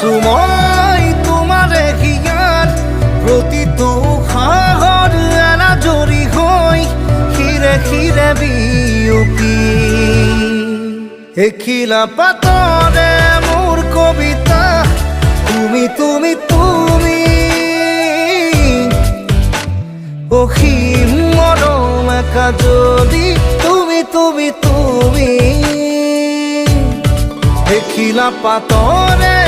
আছো মই তোমাৰে হিয়াৰ প্ৰতিটো সাগৰ এনা জৰি হৈ শিৰে শিৰে বিয়পি এখিলা পাতৰে মোৰ কবিতা তুমি তুমি তুমি অসীম মৰম একা যদি তুমি তুমি তুমি এখিলা পাতৰে